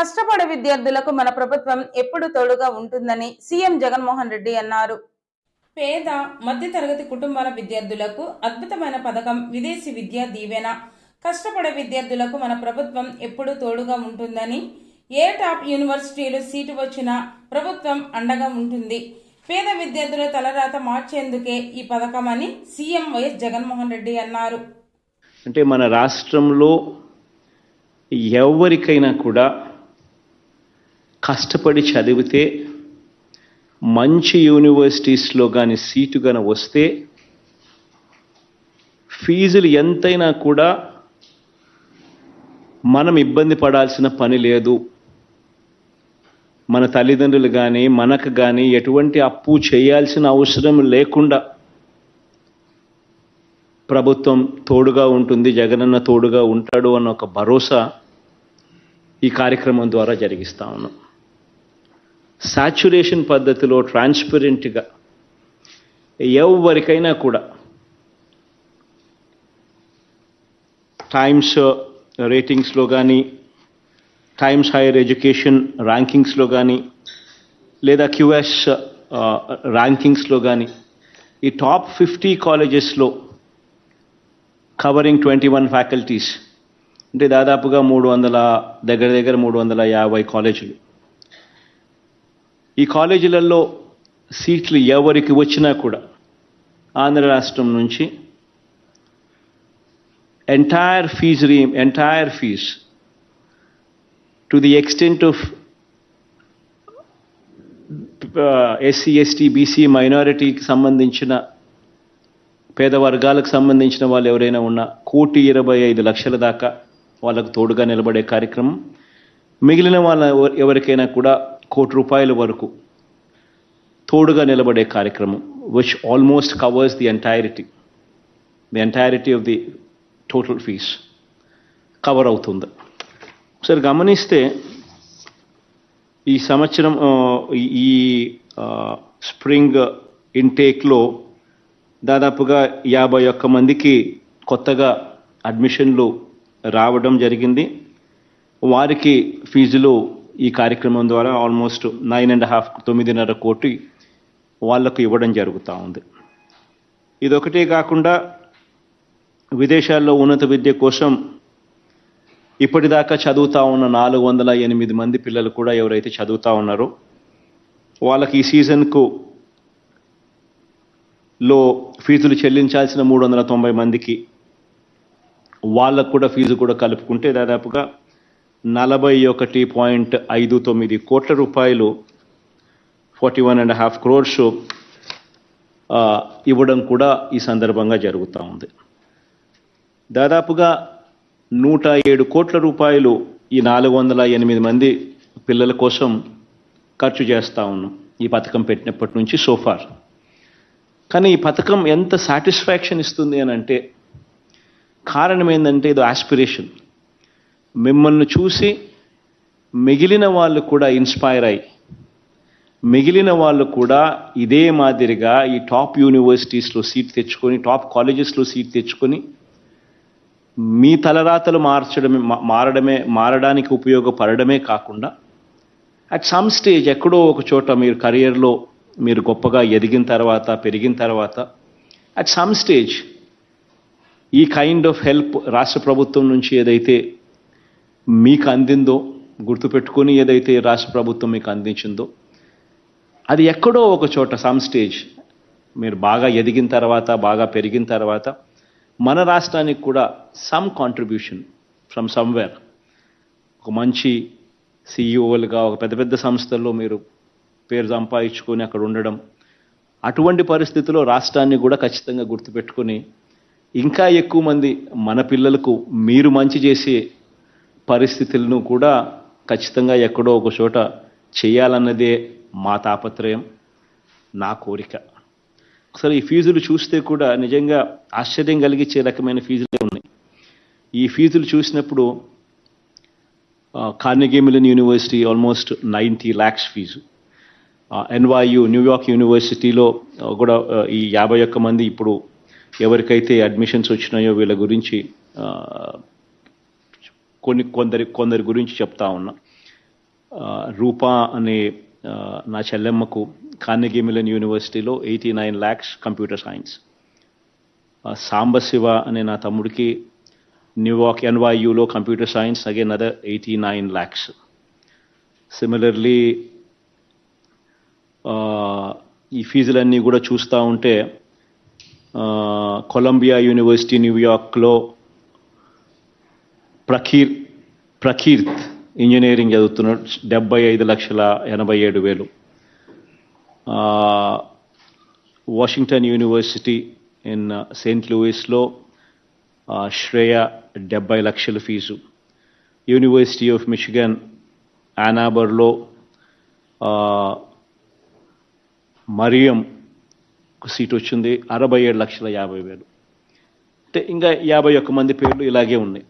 కష్టపడే విద్యార్థులకు మన ప్రభుత్వం ఎప్పుడు తోడుగా ఉంటుందని సీఎం జగన్మోహన్ రెడ్డి అన్నారు. పేద మధ్యతరగతి కుటుంబాల విద్యార్థులకు అద్భుతమైన పథకం విదేశీ విద్యా దీవెన. కష్టపడే విద్యార్థులకు మన ప్రభుత్వం ఎప్పుడు తోడుగా ఉంటుందని, ఏ టాప్ యూనివర్సిటీలు సీటు వచ్చినా ప్రభుత్వం అండగా ఉంటుంది. పేద విద్యార్థుల తలరాత మార్చేందుకే ఈ పథకం అని సీఎం వైఎస్ జగన్మోహన్ రెడ్డి అన్నారు. అంటే మన రాష్ట్రంలో ఎవరికైనా కూడా కష్టపడి చదివితే మంచి యూనివర్సిటీస్లో కానీ సీటు కానీ వస్తే ఫీజులు ఎంతైనా కూడా మనం ఇబ్బంది పడాల్సిన పని లేదు. మన తల్లిదండ్రులు కానీ మనకు కానీ ఎటువంటి అప్పు చేయాల్సిన అవసరం లేకుండా ప్రభుత్వం తోడుగా ఉంటుంది, జగనన్న తోడుగా ఉంటాడు అన్న ఒక భరోసా ఈ కార్యక్రమం ద్వారా జరిగిస్తా ఉన్నాం. సాచ్యురేషన్ పద్ధతిలో ట్రాన్స్పరెంట్గా ఎవరికైనా కూడా టైమ్స్ రేటింగ్స్లో కానీ, టైమ్స్ హైయర్ ఎడ్యుకేషన్ ర్యాంకింగ్స్లో కానీ, లేదా క్యూఎస్ ర్యాంకింగ్స్లో కానీ ఈ టాప్ 50 కాలేజెస్లో కవరింగ్ 21 ఫ్యాకల్టీస్, అంటే దాదాపుగా 350 కాలేజీలు. ఈ కాలేజీలలో సీట్లు ఎవరికి వచ్చినా కూడా ఆంధ్ర రాష్ట్రం నుంచి entire fees to the extent of SC, ST, BC, మైనారిటీకి సంబంధించిన పేద వర్గాలకు సంబంధించిన వాళ్ళు ఎవరైనా ఉన్నా 1,25,00,000 దాకా వాళ్ళకు తోడుగా నిలబడే కార్యక్రమం. మిగిలిన వాళ్ళ ఎవరికైనా కూడా ₹1,00,00,000 వరకు తోడుగా నిలబడే కార్యక్రమం, which almost covers the entirety of the total fees cover అవుతుంది. ఒకసారి గమనిస్తే ఈ సంవత్సరం ఈ స్ప్రింగ్ ఇంటేక్లో దాదాపుగా 51 మందికి కొత్తగా అడ్మిషన్లు రావడం జరిగింది. వారికి ఫీజులు ఈ కార్యక్రమం ద్వారా ఆల్మోస్ట్ 9.5 కోటి వాళ్లకు ఇవ్వడం జరుగుతూ ఉంది. ఇదొకటే కాకుండా విదేశాల్లో ఉన్నత విద్య కోసం ఇప్పటిదాకా చదువుతూ ఉన్న 408 మంది పిల్లలు కూడా ఎవరైతే చదువుతూ ఉన్నారో వాళ్ళకి ఈ సీజన్కు లో ఫీజులు చెల్లించాల్సిన 390 మందికి వాళ్ళకు కూడా ఫీజు కూడా కలుపుకుంటే దాదాపుగా 41.59 కోట్ల రూపాయలు, 41.5 crores ఇవ్వడం కూడా ఈ సందర్భంగా జరుగుతూ ఉంది. దాదాపుగా 107 కోట్ల రూపాయలు ఈ 408 మంది పిల్లల కోసం ఖర్చు చేస్తూ ఉన్నాం ఈ పథకం పెట్టినప్పటి నుంచి సోఫార్. కానీ ఈ పథకం ఎంత సాటిస్ఫాక్షన్ ఇస్తుంది అని అంటే కారణం ఏంటంటే ఇది ఆస్పిరేషన్. మిమ్మల్ని చూసి మిగిలిన వాళ్ళు కూడా ఇన్స్పైర్ అయ్యి, మిగిలిన వాళ్ళు కూడా ఇదే మాదిరిగా ఈ టాప్ యూనివర్సిటీస్లో సీట్ తెచ్చుకొని, టాప్ కాలేజెస్లో సీట్ తెచ్చుకొని మీ తలరాతలు మారడానికి ఉపయోగపడమే కాకుండా అట్ సమ్ స్టేజ్ ఎక్కడో ఒక చోట మీరు కెరియర్లో మీరు గొప్పగా ఎదిగిన తర్వాత, పెరిగిన తర్వాత అట్ సమ్ స్టేజ్ ఈ కైండ్ ఆఫ్ హెల్ప్ రాష్ట్ర ప్రభుత్వం నుంచి ఏదైతే మీకు అందిందో, గుర్తుపెట్టుకొని ఏదైతే రాష్ట్ర ప్రభుత్వం మీకు అందించిందో అది ఎక్కడో ఒక చోట సమ్ స్టేజ్ మీరు బాగా ఎదిగిన తర్వాత, బాగా పెరిగిన తర్వాత మన రాష్ట్రానికి కూడా సమ్ కాంట్రిబ్యూషన్ ఫ్రమ్ సమ్వేర్, ఒక మంచి సిఇఓలుగా ఒక పెద్ద పెద్ద సంస్థల్లో మీరు పేరు సంపాదించుకొని అక్కడ ఉండడం, అటువంటి పరిస్థితుల్లో రాష్ట్రాన్ని కూడా ఖచ్చితంగా గుర్తుపెట్టుకొని ఇంకా ఎక్కువ మంది మన పిల్లలకు మీరు మంచి చేసే పరిస్థితులను కూడా ఖచ్చితంగా ఎక్కడో ఒక చోట చేయాలన్నదే మా తాపత్రయం, నా కోరిక. ఒకసారి ఈ ఫీజులు చూస్తే కూడా నిజంగా ఆశ్చర్యం కలిగించే రకమైన ఫీజులే ఉన్నాయి. ఈ ఫీజులు చూసినప్పుడు Carnegie Mellon University almost 90 lakhs fee, NYU New York యూనివర్సిటీలో కూడా ఈ 51 మంది ఇప్పుడు ఎవరికైతే అడ్మిషన్స్ వచ్చినాయో వీళ్ళ గురించి కొందరి గురించి చెప్తా ఉన్నా. రూపా అనే నా చెల్లెమ్మకు కార్నెగీ మిలన్ యూనివర్సిటీలో 89 lakhs కంప్యూటర్ సైన్స్. సాంబశివ అనే నా తమ్ముడికి న్యూయార్క్ NYUలో computer science, again other 89 lakhs. Similarly ఈ ఫీజులన్నీ కూడా చూస్తూ ఉంటే కొలంబియా యూనివర్సిటీ న్యూయార్క్లో ప్రకీర్త్ ఇంజనీరింగ్ చదువుతున్నాడు, 75,87,000. వాషింగ్టన్ యూనివర్సిటీ ఇన్ సెయింట్ లూయిస్లో శ్రేయ 70 లక్షల ఫీజు. యూనివర్సిటీ ఆఫ్ మిచిగన్ యానాబర్లో మరియం సీట్ వచ్చింది, 67,50,000. అంటే ఇంకా 51 మంది పేర్లు ఇలాగే ఉన్నాయి.